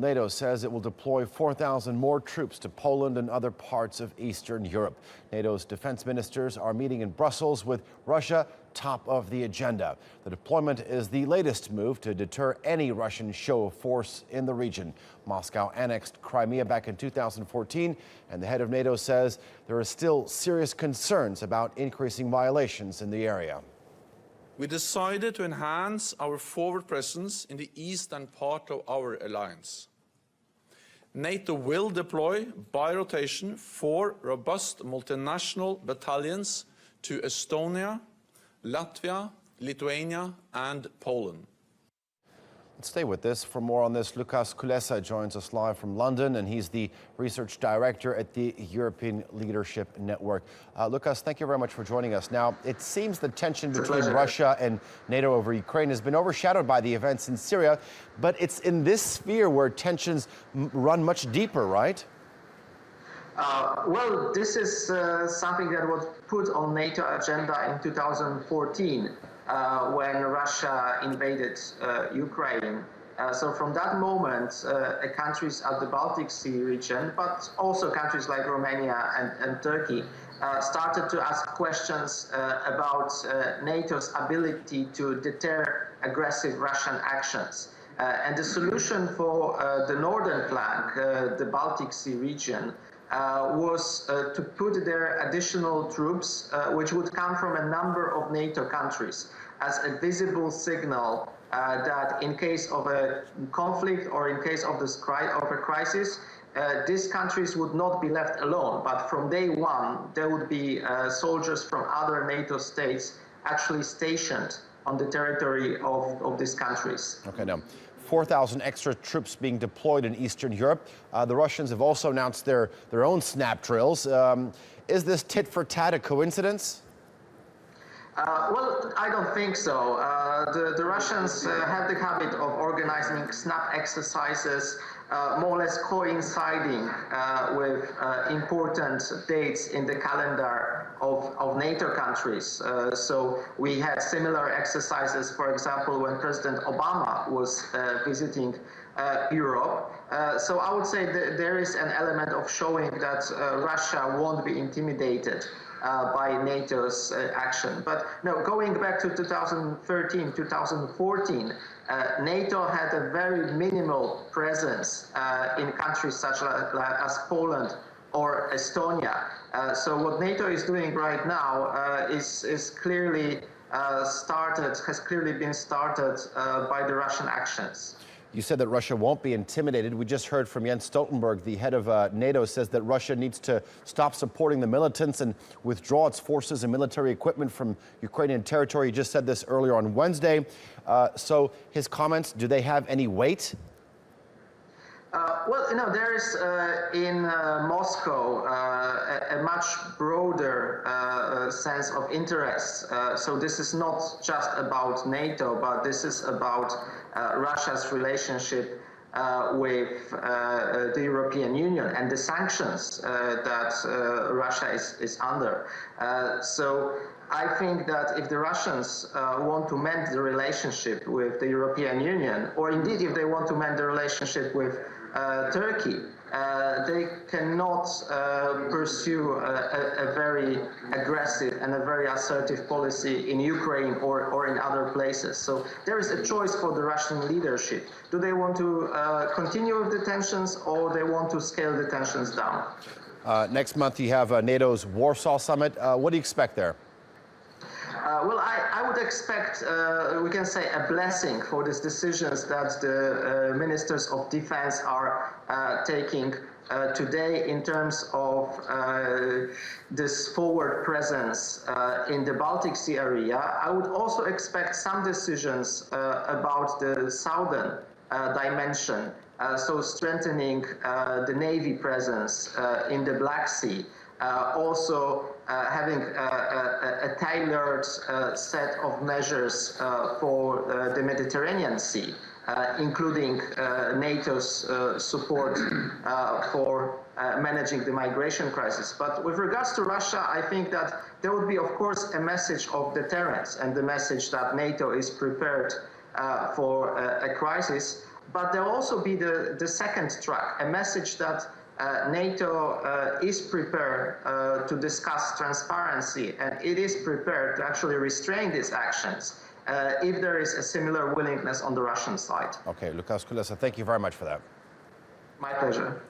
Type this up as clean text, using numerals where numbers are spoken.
NATO says it will deploy 4,000 more troops to Poland and other parts of Eastern Europe. NATO's defense ministers are meeting in Brussels with Russia top of the agenda. The deployment is the latest move to deter any Russian show of force in the region. Moscow annexed Crimea back in 2014, and the head of NATO says there are still serious concerns about increasing violations in the area. We decided to enhance our forward presence in the eastern part of our alliance. NATO will deploy by rotation 4 robust multinational battalions to Estonia, Latvia, Lithuania and Poland. Let's stay with this. For more on this, Lukasz Kulesa joins us live from London, and he's the research director at the European Leadership Network. Lukasz, thank you very much for joining us. Now, it seems the tension between Russia and NATO over Ukraine has been overshadowed by the events in Syria, but it's in this sphere where tensions run much deeper, right? Well, this is something that was put on NATO agenda in 2014 when Russia invaded Ukraine. So from that moment, countries at the Baltic Sea region, but also countries like Romania and Turkey, started to ask questions about NATO's ability to deter aggressive Russian actions. And the solution for the northern flank, the Baltic Sea region, was to put there additional troops, which would come from a number of NATO countries, as a visible signal that in case of a conflict or in case of a crisis, these countries would not be left alone, but from day one, there would be soldiers from other NATO states actually stationed on the territory of these countries. Okay, now 4,000 extra troops being deployed in Eastern Europe. The Russians have also announced their own snap drills. Is this tit for tat a coincidence? Well, I don't think so. The Russians have the habit of organizing snap exercises more or less coinciding with important dates in the calendar of NATO countries. So we had similar exercises, for example, when President Obama was visiting Europe. So I would say that there is an element of showing that Russia won't be intimidated by NATO's action. But no, going back to 2013, 2014, NATO had a very minimal presence in countries such as Poland or Estonia. So what NATO is doing right now is clearly has clearly been started by the Russian actions. You said that Russia won't be intimidated. We just heard from Jens Stoltenberg, the head of NATO, says that Russia needs to stop supporting the militants and withdraw its forces and military equipment from Ukrainian territory. He just said this earlier on Wednesday. So his comments, do they have any weight? Well, you know, there is in Moscow a much broader sense of interest. So this is not just about NATO, but this is about Russia's relationship with the European Union and the sanctions that Russia is under. So I think that if the Russians want to mend the relationship with the European Union, or indeed if they want to mend the relationship with Turkey, they cannot pursue a very aggressive and a very assertive policy in Ukraine or in other places. So there is a choice for the Russian leadership. Do they want to continue with the tensions, or they want to scale the tensions down? Next month you have NATO's Warsaw Summit. What do you expect there? Well, I would expect, we can say, a blessing for these decisions that the ministers of defense are taking today in terms of this forward presence in the Baltic Sea area. I would also expect some decisions about the southern dimension, so strengthening the Navy presence in the Black Sea. Also having a tailored set of measures for the Mediterranean Sea, including NATO's support for managing the migration crisis. But with regards to Russia, I think that there would be, of course, a message of deterrence and the message that NATO is prepared for a crisis. But there will also be the second track, a message that NATO is prepared to discuss transparency, and it is prepared to actually restrain these actions if there is a similar willingness on the Russian side. Okay, Lukasz Kulesa, thank you very much for that. My pleasure.